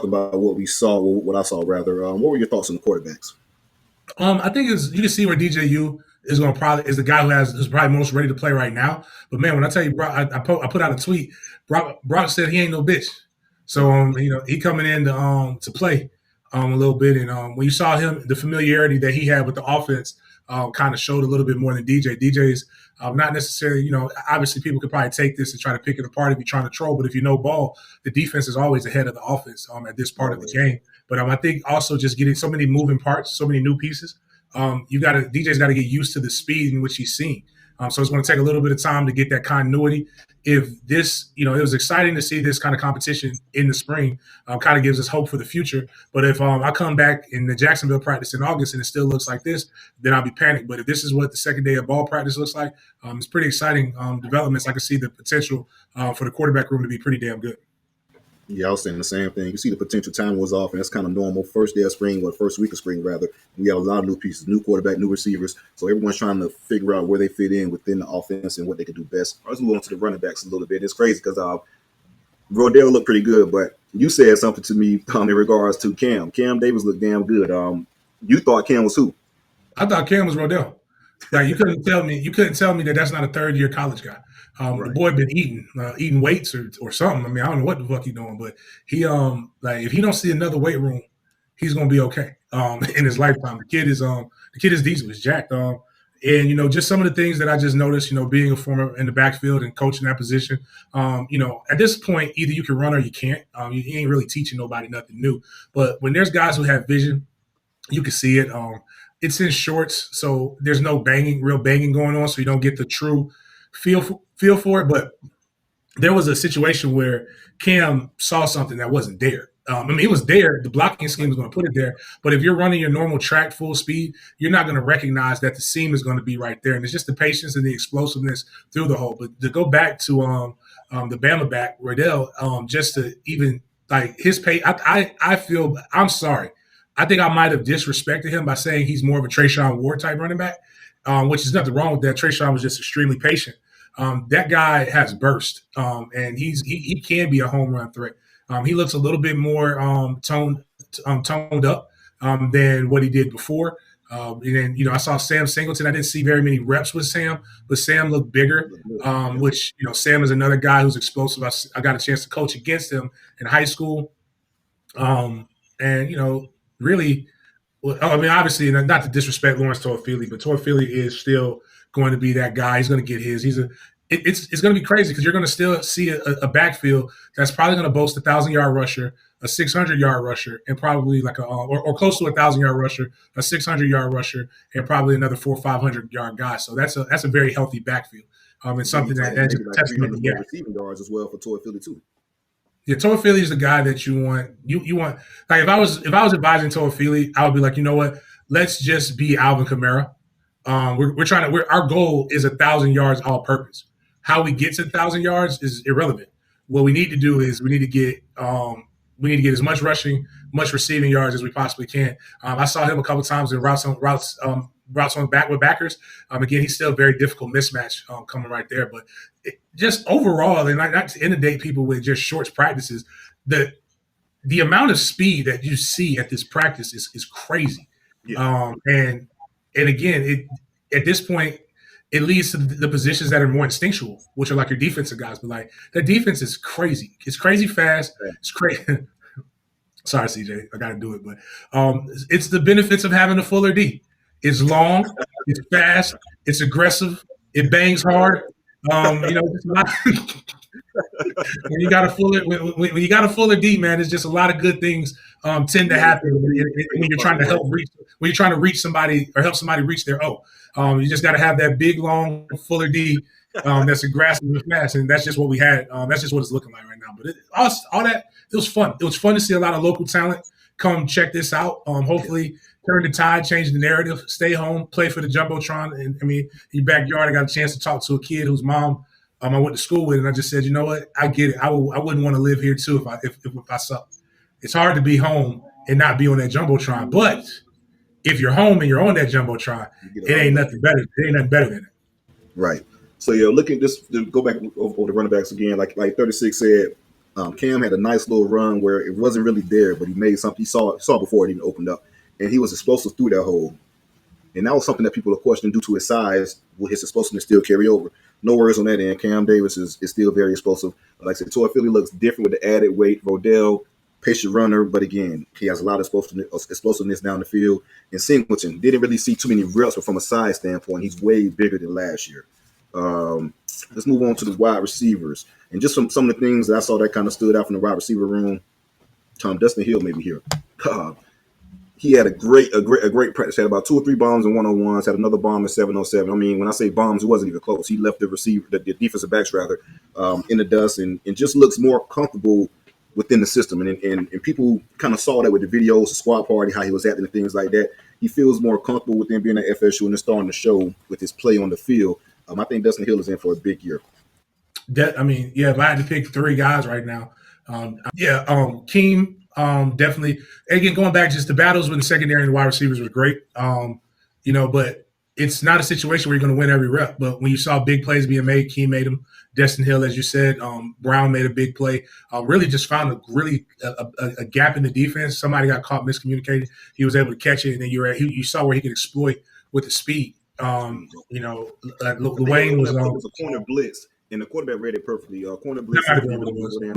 about what we saw, what I saw rather. What were your thoughts on the quarterbacks? I think you can see where DJU is going to probably is the guy who's probably most ready to play right now. But man, when I tell you, Brock, I put out a tweet. Brock said he ain't no bitch, so he coming in to play a little bit. And when you saw him, the familiarity that he had with the offense kind of showed a little bit more than DJ. DJ's not necessarily, obviously people could probably take this and try to pick it apart if you're trying to troll. But if you know ball, the defense is always ahead of the offense at this part of the game. But I think also just getting so many moving parts, so many new pieces. DJ's got to get used to the speed in which he's seeing. So it's going to take a little bit of time to get that continuity. If this, it was exciting to see this kind of competition in the spring, kind of gives us hope for the future. But if I come back in the Jacksonville practice in August and it still looks like this, then I'll be panicked. But if this is what the second day of ball practice looks like, it's pretty exciting developments. I can see the potential for the quarterback room to be pretty damn good. Yeah, I was saying the same thing. You see the potential time was off, and that's kind of normal. First day of spring, or first week of spring, rather. We have a lot of new pieces, new quarterback, new receivers. So everyone's trying to figure out where they fit in within the offense and what they can do best. Let's move on to the running backs a little bit. It's crazy because Rodell looked pretty good, but you said something to me in regards to Cam. Cam Davis looked damn good. You thought Cam was who? I thought Cam was Rodell. Like you couldn't tell me that that's not a third-year college guy. Right. The boy been eating weights or something. I mean, I don't know what the fuck he's doing, but he if he don't see another weight room, he's gonna be okay in his lifetime. The kid is decent, he's jacked. And just some of the things that I just noticed, being a former in the backfield and coaching that position, at this point, either you can run or you can't. You ain't really teaching nobody nothing new. But when there's guys who have vision, you can see it. It's in shorts, so there's no real banging going on, so you don't get the true feel for it. But there was a situation where Cam saw something that wasn't there. It was there. The blocking scheme was going to put it there. But if you're running your normal track full speed, you're not going to recognize that the seam is going to be right there. And it's just the patience and the explosiveness through the hole. But to go back to the Bama back, Rodell, just to even like his pace, I feel – I'm sorry. I think I might have disrespected him by saying he's more of a Trayshawn Ward type running back, which is nothing wrong with that. Trayshawn was just extremely patient. That guy has burst, and he can be a home run threat. He looks a little bit more toned up than what he did before. And then, I saw Sam Singleton. I didn't see very many reps with Sam, but Sam looked bigger, which, Sam is another guy who's explosive. I got a chance to coach against him in high school. Really, obviously, not to disrespect Lawrence Toafili, but Toafili is still going to be that guy. He's going to get his. It's going to be crazy because you're going to still see a backfield that's probably going to boast a 1,000-yard rusher, a 600-yard rusher, and probably like or close to a 1,000-yard rusher, a 600-yard rusher, and probably another 400 or 500-yard guy. So that's a very healthy backfield. And something that's a testament to receiving yards as well for Toafili too. Yeah, Toafili is the guy that you want. You want, like, if I was advising Toafili, I would be like, you know what? Let's just be Alvin Kamara. Our goal is 1,000 yards all purpose. How we get to 1,000 yards is irrelevant. What we need to do is we need to get as much rushing, much receiving yards as we possibly can. I saw him a couple times in routes on back with backers. Again, he's still a very difficult mismatch coming right there. But just overall, and not to inundate people with just shorts practices, the amount of speed that you see at this practice is crazy. Yeah. And again, at this point, it leads to the positions that are more instinctual, which are like your defensive guys. But like that defense is crazy. It's crazy fast. It's crazy. Sorry, CJ, I got to do it. But it's the benefits of having a fuller D. It's long, it's fast, it's aggressive, it bangs hard. When you got a fuller D, man, it's just a lot of good things tend to happen when you're trying to reach somebody or help somebody reach their O. You just got to have that big, long, fuller D that's aggressive and fast, and that's just what we had. That's just what it's looking like right now. But all that, it was fun. It was fun to see a lot of local talent come check this out. Hopefully, turn the tide, change the narrative, stay home, play for the Jumbotron. And in your backyard, I got a chance to talk to a kid whose mom I went to school with, and I just said, you know what, I get it. I wouldn't want to live here too if I suck. It's hard to be home and not be on that Jumbotron, but if you're home and you're on that Jumbotron, it ain't nothing better. It ain't nothing better than it. Right. So look at this. To go back over the running backs again, like 36 said, Cam had a nice little run where it wasn't really there, but he made something. He saw before it even opened up, and he was explosive through that hole. And that was something that people are questioning due to his size. Will his explosiveness still carry over? No worries on that end. Cam Davis is still very explosive. Like I said, Toy Philly looks different with the added weight. Rodell, patient runner, but again, he has a lot of explosiveness down the field. And Singleton didn't really see too many reps, but from a size standpoint, he's way bigger than last year. Let's move on to the wide receivers. And just some of the things that I saw that kind of stood out from the wide receiver room. Dustin Hill maybe here. He had a great practice. Had about 2 or 3 bombs in 101s. Had another bomb in 707. I mean, when I say bombs, it wasn't even close. He left the defensive backs rather, in the dust, and just looks more comfortable within the system. And people kind of saw that with the videos, the squad party, how he was acting and things like that. He feels more comfortable within being at FSU, and it's starting to show with his play on the field. I think Dustin Hill is in for a big year. If I had to pick 3 guys right now, Keem. Definitely. Again, going back, just the battles with the secondary and the wide receivers was great. But it's not a situation where you're going to win every rep. But when you saw big plays being made, Keem made them. Destin Hill, as you said, Brown made a big play. Really just found a gap in the defense. Somebody got caught miscommunicating. He was able to catch it, and then you saw where he could exploit with the speed. Dwayne was a corner blitz. And the quarterback read it perfectly. Corner blitz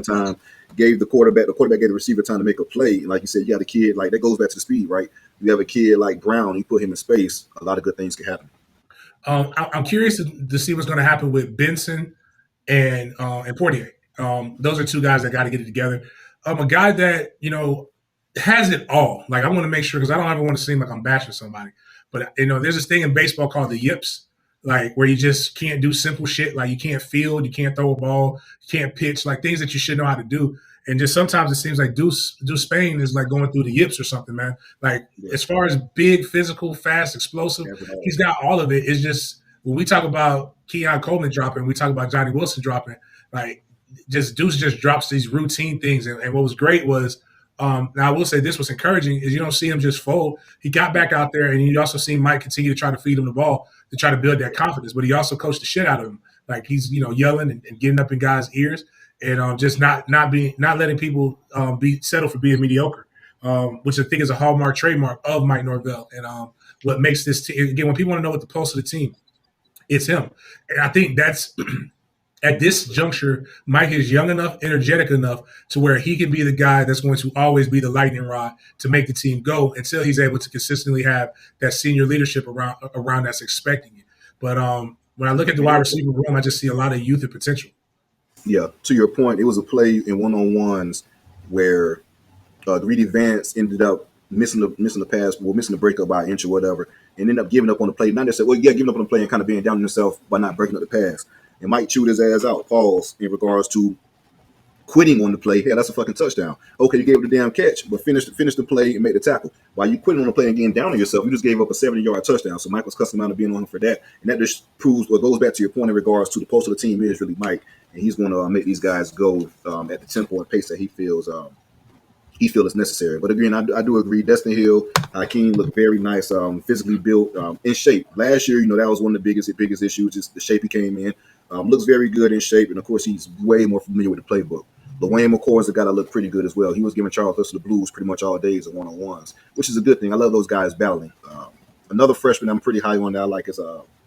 time gave the quarterback gave the receiver time to make a play. Like you said, you got a kid like that goes back to the speed, right? You have a kid like Brown, you put him in space, a lot of good things can happen. I'm curious to see what's going to happen with Benson and Portier. Those are 2 guys that got to get it together. A guy that has it all. Like, I want to make sure, because I don't ever want to seem like I'm bashing somebody, but there's this thing in baseball called the yips. Like, where you just can't do simple shit. Like, you can't field, you can't throw a ball, you can't pitch, like things that you should know how to do. And just sometimes it seems like Deuce Spain is like going through the yips or something, man. Like, as far as big, physical, fast, explosive, he's got all of it. It's just, when we talk about Keon Coleman dropping, we talk about Johnny Wilson dropping, like, just Deuce just drops these routine things. And what was great was, now I will say this was encouraging, is you don't see him just fold. He got back out there, and you also see Mike continue to try to feed him the ball to try to build that confidence. But he also coached the shit out of him. Like, he's yelling and getting up in guys' ears, and just not letting people be settled for being mediocre, which I think is a hallmark trademark of Mike Norvell. And what makes this team, again, when people want to know what the pulse of the team, it's him. And I think that's at this juncture, Mike is young enough, energetic enough to where he can be the guy that's going to always be the lightning rod to make the team go until he's able to consistently have that senior leadership around that's expecting it. But when I look at the wide receiver room, I just see a lot of youth and potential. Yeah, to your point, it was a play in 1-on-1s where Greedy Vance ended up missing the pass, missing the breakup by an inch or whatever, and ended up giving up on the play. Not necessarily, giving up on the play and kind of being down on himself by not breaking up the pass. And Mike chewed his ass out, pause, in regards to quitting on the play. Yeah, that's a fucking touchdown. Okay, you gave it the damn catch, but finish the play and make the tackle. While you quitting on the play and getting down on yourself, you just gave up a 70-yard touchdown. So Mike was cussing out of being on him for that. And that just proves what goes back to your point in regards to the pulse of the team is really Mike. And he's going to make these guys go at the tempo and pace that he feels is necessary. But again, I do agree. Destin Hill, Hakeem looked very nice, physically built, in shape. Last year, that was one of the biggest issues, just the shape he came in. Looks very good in shape, and of course, he's way more familiar with the playbook. LaWayne McCoy is a guy that looked pretty good as well. He was giving Charles Lester the blues pretty much all days in 1-on-1s, which is a good thing. I love those guys battling. Another freshman I'm pretty high on that I like is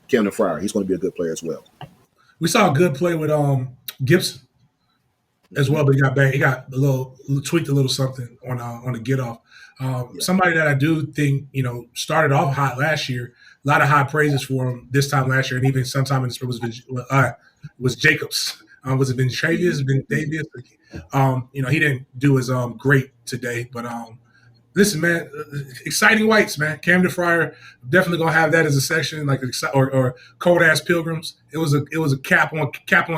Camden Fryer. He's going to be a good player as well. We saw a good play with Gibson as well, but he got banged. He got tweaked a little something on the get off. Somebody that I do think started off hot last year. A lot of high praises for him this time last year, and even sometime in the spring was Jacobs. Was it Ventravius? He didn't do as great today, but listen, man, exciting whites, man. Camden Fryer definitely gonna have that as a section, like or cold ass pilgrims. It was a cap on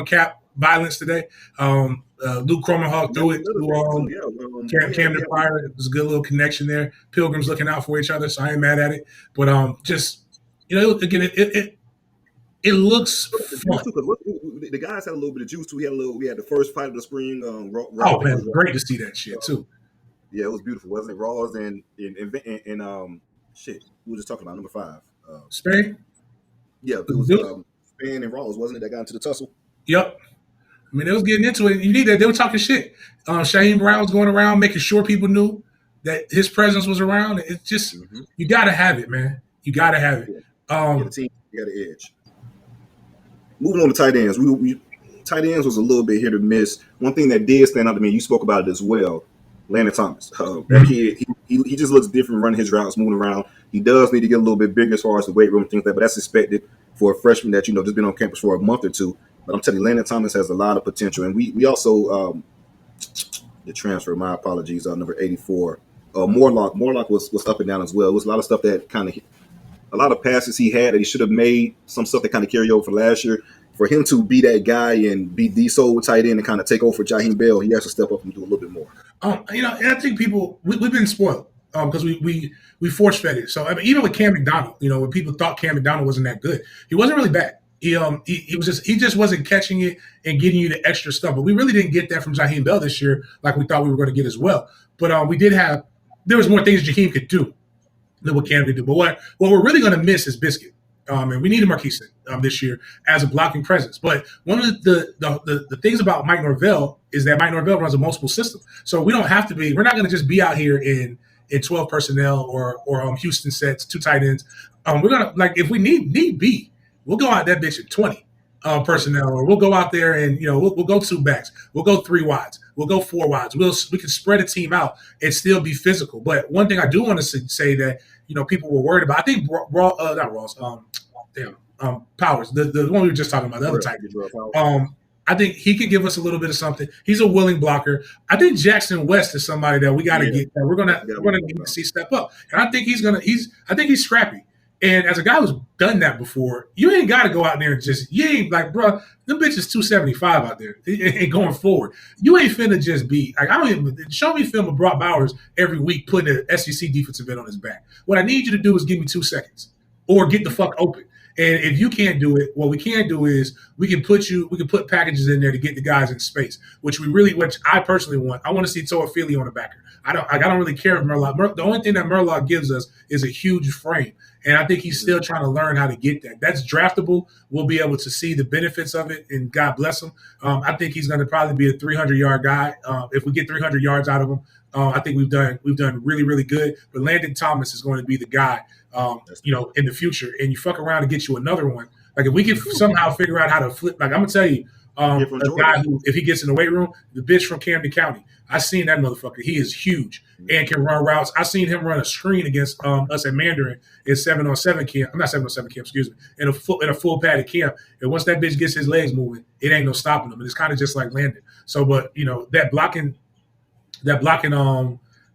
cap violence today. Luke Cromenhawk threw it to Camden Fryer. It was a good little connection there. Pilgrims looking out for each other, so I ain't mad at it. But again, it looks fun. The guys had a little bit of juice too. We had the first fight of the spring. Man, great to see that shit too. Yeah, it was beautiful, wasn't it? Rawls and shit. We were just talking about number 5. Spain? Yeah, it was Spain and Rawls, wasn't it? That got into the tussle. Yep. I mean, they was getting into it. You need that. They were talking shit. Shaheem Brown was going around making sure people knew that his presence was around. It's just you got to have it, man. You got to have it. The team got an edge. Moving on to tight ends, tight ends was a little bit hit or miss. One thing that did stand out to me, you spoke about it as well, Landon Thomas. That kid, he just looks different running his routes, moving around. He does need to get a little bit bigger as far as the weight room and things like that, but that's expected for a freshman that, just been on campus for a month or two. But I'm telling you, Landon Thomas has a lot of potential. And we also, the transfer, my apologies, number 84, Morlock was up and down as well. It was a lot of stuff that a lot of passes he had that he should have made, some stuff that kind of carry over for last year. For him to be that guy and be the sole tight end and kind of take over for Jaheim Bell, he has to step up and do a little bit more. And I think people we've been spoiled because we force fed it. So I mean, even with Cam McDonald, when people thought Cam McDonald wasn't that good, he wasn't really bad. He just wasn't catching it and getting you the extra stuff. But we really didn't get that from Jaheim Bell this year, like we thought we were going to get as well. But there was more things Jaheim could do than what Cam could do. But what we're really going to miss is Biscuit. And we needed Marquise this year as a blocking presence. But one of the things about Mike Norvell is that Mike Norvell runs a multiple system. So we're not going to just be out here in 12 personnel or Houston sets, 2 tight ends. We're going to, if we need be, we'll go out that bitch at 20 personnel, or we'll go out there and, we'll go 2 backs. We'll go 3 wides. We'll go 4 wides. We can spread a team out and still be physical. But one thing I do want to say that, people were worried about, I think Powers, the one we were just talking about, the other type. I think he could give us a little bit of something. He's a willing blocker. I think Jackson West is somebody that we got to get. That we're gonna need to see step up. And I think I think he's scrappy. And as a guy who's done that before, you ain't got to go out there and you ain't bro, them bitches 275 out there and going forward. You ain't finna just be I don't even show me film of Brock Bowers every week putting an SEC defensive end on his back. What I need you to do is give me 2 seconds or get the fuck open. And if you can't do it, what we can do is we can put packages in there to get the guys in space, which I personally want. I want to see Toa Philly on the backer. I don't really care if Murlock. The only thing that Murlock gives us is a huge frame. And I think he's still trying to learn how to get that. That's draftable. We'll be able to see the benefits of it, and God bless him. I think he's going to probably be a 300-yard guy. If we get 300 yards out of him, I think we've done really, really good. But Landon Thomas is going to be the guy, in the future. And you fuck around and get you another one. If we can somehow figure out how to flip, I'm going to tell you, a guy who, if he gets in the weight room, the bitch from Camden County, I seen that motherfucker. He is huge and can run routes. I seen him run a screen against us at Mandarin in 7-on-7 camp. I'm not 7-on-7 camp, excuse me. In a full padded camp. And once that bitch gets his legs moving, it ain't no stopping him. And it's kind of just like Landon. So, but that blocking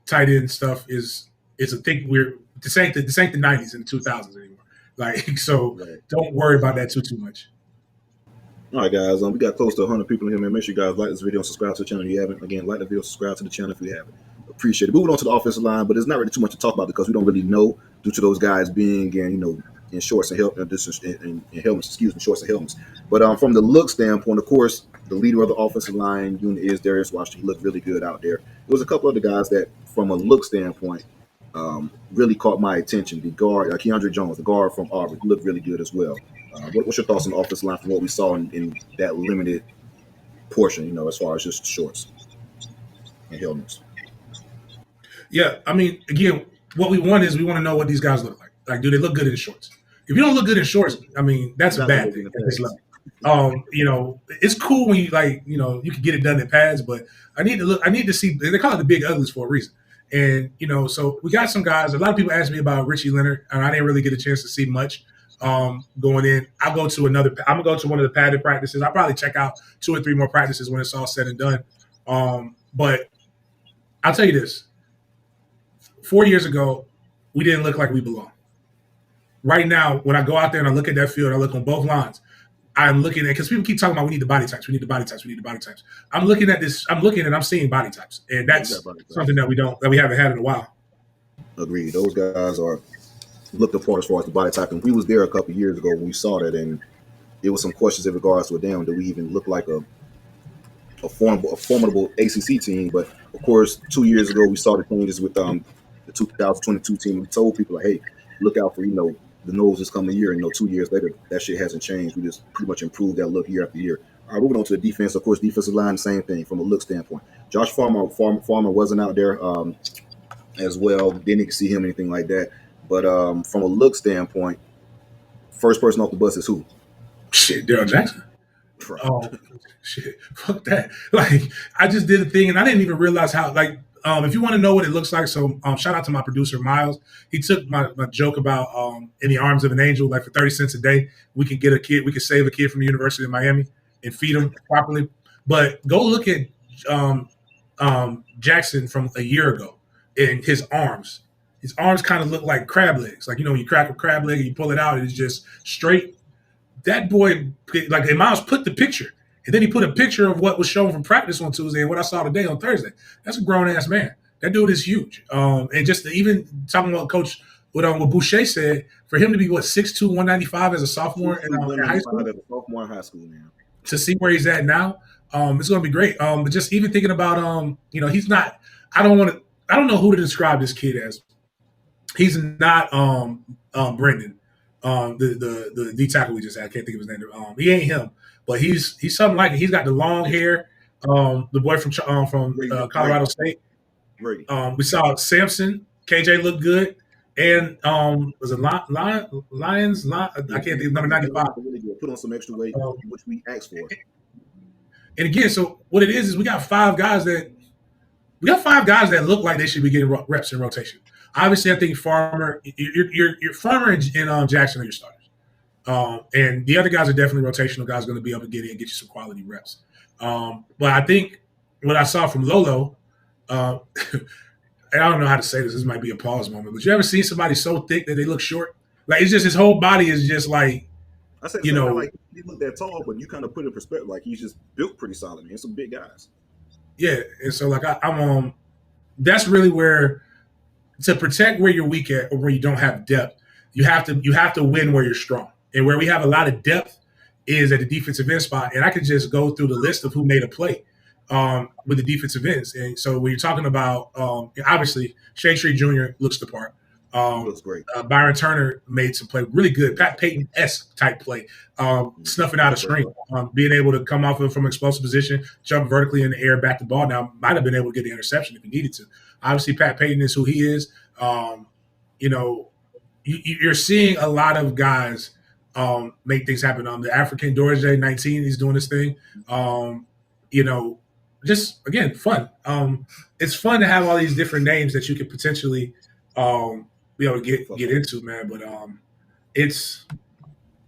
tight end stuff is a thing. This ain't the 90s and the 2000s anymore. Don't worry about that too much. All right, guys. We got close to 100 people in here, man. Make sure you guys like this video and subscribe to the channel if you haven't. Again, like the video, subscribe to the channel if you haven't. Appreciate it. Moving on to the offensive line, but there's not really too much to talk about because we don't really know due to those guys being in shorts and helmets, shorts and helmets. But from the look standpoint, of course, the leader of the offensive line unit is Darius Washington. He looked really good out there. There was a couple other guys that, from a look standpoint, really caught my attention. The guard, Keandre Jones, the guard from Auburn, he looked really good as well. What's your thoughts on the offensive line from what we saw in that limited portion, as far as just shorts and helmets? Yeah, I mean, again, what we want to know what these guys look like. Do they look good in shorts? If you don't look good in shorts, I mean, that's a bad thing at this level. It's cool when you can get it done in pads, but I need to see. They call it the big uglies for a reason. And so we got some guys. A lot of people asked me about Richie Leonard, and I didn't really get a chance to see much going in. I'm gonna go to one of the padded practices. I'll probably check out 2 or 3 more practices when it's all said and done. But I'll tell you this: 4 years ago, we didn't look like we belong. Right now, when I go out there and I look at that field, I look on both lines. I'm looking at, because people keep talking about we need the body types. I'm looking at this. I'm seeing body types, and that's something that we haven't had in a while. Agreed. Those guys looked apart as far as the body type, and we was there a couple of years ago when we saw that, and there was some questions in regards to do we even look like a formidable ACC team? But of course, 2 years ago we saw the changes with the 2022 team. We told people hey, look out for the NOLES this coming year, and 2 years later that shit hasn't changed. We just pretty much improved that look year after year. All right, moving on to the defense. Of course, defensive line, the same thing from a look standpoint. Josh Farmer wasn't out there as well. Didn't see him anything like that. But from a look standpoint, first person off the bus is who? Shit, Daryl Jackson. Right. Oh shit, fuck that. Like I just did a thing and I didn't even realize how if you want to know what it looks like, so shout out to my producer Miles. He took my joke about in the arms of an angel, like for 30 cents a day, we can save a kid from the University of Miami and feed him properly. But go look at Jackson from a year ago and his arms. His arms kind of look like crab legs. Like, when you crack a crab leg and you pull it out, it's just straight. That boy, and Miles put the picture. And then he put a picture of what was shown from practice on Tuesday and what I saw today on Thursday. That's a grown-ass man. That dude is huge. And just even talking about Coach, what Boucher said, for him to be, 6'2", 195 as a sophomore in high school? As a sophomore in high school, man. To see where he's at now, it's going to be great. But just even thinking about, he's not – I don't know who to describe this kid as. He's not Brendan, the D tackle we just had. I can't think of his name. He ain't him, but he's something like it. He's got the long hair. The boy from Colorado State. Great. We saw Samson. KJ looked good, and was it Lions? I can't think of number 95. Put on some extra weight, which we asked for. And again, so what it is we got five guys that look like they should be getting reps in rotation. Obviously, I think Farmer, your Farmer and Jackson are your starters. And the other guys are definitely rotational guys going to be able to get in and get you some quality reps. But I think what I saw from Lolo, and I don't know how to say this might be a pause moment, but you ever see somebody so thick that they look short? Like, it's just his whole body is just like, I said, like he looked that tall, but you kind of put it in perspective, like he's just built pretty solid, man. Some big guys. Yeah, and so like I'm that's really where, to protect where you're weak at or where you don't have depth, you have to win where you're strong. And where we have a lot of depth is at the defensive end spot. And I could just go through the list of who made a play with the defensive ends. And so when you're talking about, obviously, Shea Tree Jr. looks the part. Looks great. Byron Turner made some play, really good. Pat Payton-esque type play, snuffing out a screen, being able to come off from explosive position, jump vertically in the air, back the ball. Now, might have been able to get the interception if he needed to. Obviously, Pat Payton is who he is. You're seeing a lot of guys make things happen. The African Dorje 19, he's doing this thing. Just again, fun. It's fun to have all these different names that you could potentially be able to get into, man. But it's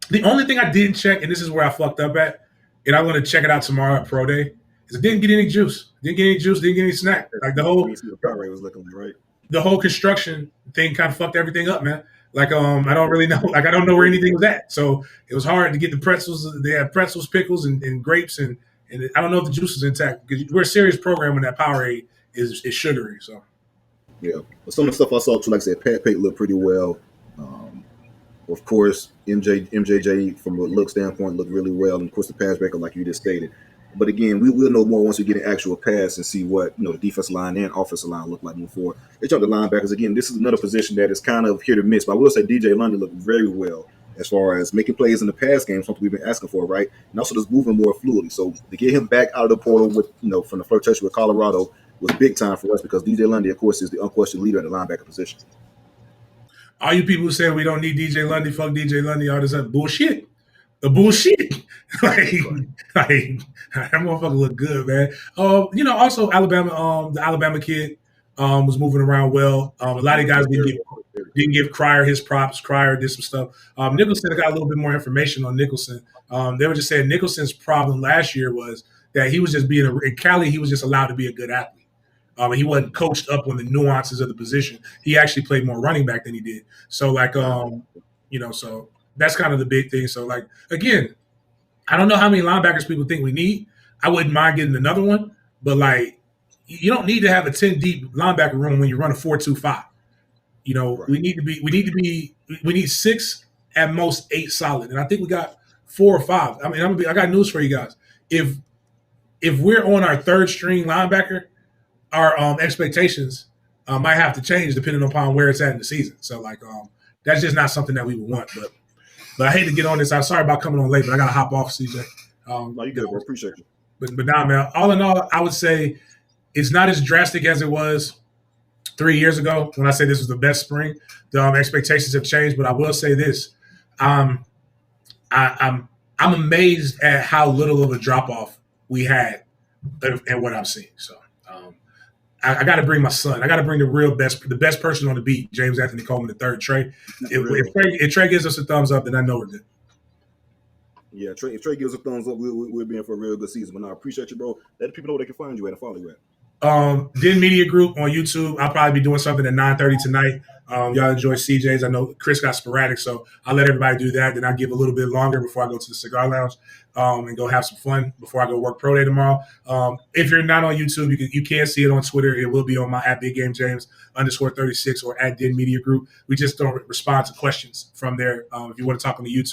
the only thing I didn't check, and this is where I fucked up at, and I'm going to check it out tomorrow at Pro Day. Is I didn't get any juice. Didn't get any snack. Like the whole was looking right. The whole construction thing kind of fucked everything up, man. Like I don't really know. Like I don't know where anything was at. So it was hard to get the pretzels. They had pretzels, pickles, and grapes, and I don't know if the juice is intact because we're a serious program when that Powerade is sugary. So yeah, but some of the stuff I saw too, like I said, Pat Payton looked pretty well. Of course, MJJ from a look standpoint looked really well, and of course the pass breaker, like you just stated. But again, we will know more once we get an actual pass and see what the defensive line and offensive line look like moving forward. They talk the linebackers again. This is another position that is kind of hit or miss. But I will say DJ Lundy looked very well as far as making plays in the pass game, something we've been asking for, right? And also just moving more fluidly. So to get him back out of the portal with from the flirtation with Colorado was big time for us because DJ Lundy, of course, is the unquestioned leader at the linebacker position. All you people who say we don't need DJ Lundy, fuck DJ Lundy, all this other bullshit. The bullshit. like that motherfucker look good, man. Also Alabama, the Alabama kid was moving around well. A lot of guys didn't give Cryer his props. Cryer did some stuff. Nicholson, I got a little bit more information on Nicholson. They were just saying Nicholson's problem last year was that he was just in Cali, he was just allowed to be a good athlete. He wasn't coached up on the nuances of the position. He actually played more running back than he did. So so that's kind of the big thing. So again, I don't know how many linebackers people think we need. I wouldn't mind getting another one, but you don't need to have a 10 deep linebacker room when you run a 4-2-5. Right. We need 6 at most 8 solid, and I think we got 4 or 5. I mean, I got news for you guys. If we're on our third string linebacker, our expectations might have to change depending upon where it's at in the season. So that's just not something that we would want. But I hate to get on this. I'm sorry about coming on late, but I got to hop off, CJ. No, you good, bro. Appreciate you. But nah, man. All in all, I would say it's not as drastic as it was 3 years ago when I say this was the best spring. The expectations have changed, but I will say this: um, I'm amazed at how little of a drop off we had and what I'm seeing. So I got to bring my son. I got to bring the best person on the beat, James Anthony Coleman III, Trey. If Trey gives us a thumbs up, then I know we're good. Yeah, if Trey gives a thumbs up, we'll be in for a real good season. But I appreciate you, bro. Let the people know where they can find you at and follow you at. Den Media Group on YouTube. I'll probably be doing something at 9:30 tonight. Y'all enjoy CJ's. I know Chris got sporadic, so I'll let everybody do that. Then I'll give a little bit longer before I go to the cigar lounge and go have some fun before I go work pro day tomorrow. If you're not on YouTube, you can see it on Twitter. It will be on my @BigGameJames_36 or @Den Media Group. We just don't respond to questions from there. If you want to talk on the YouTube.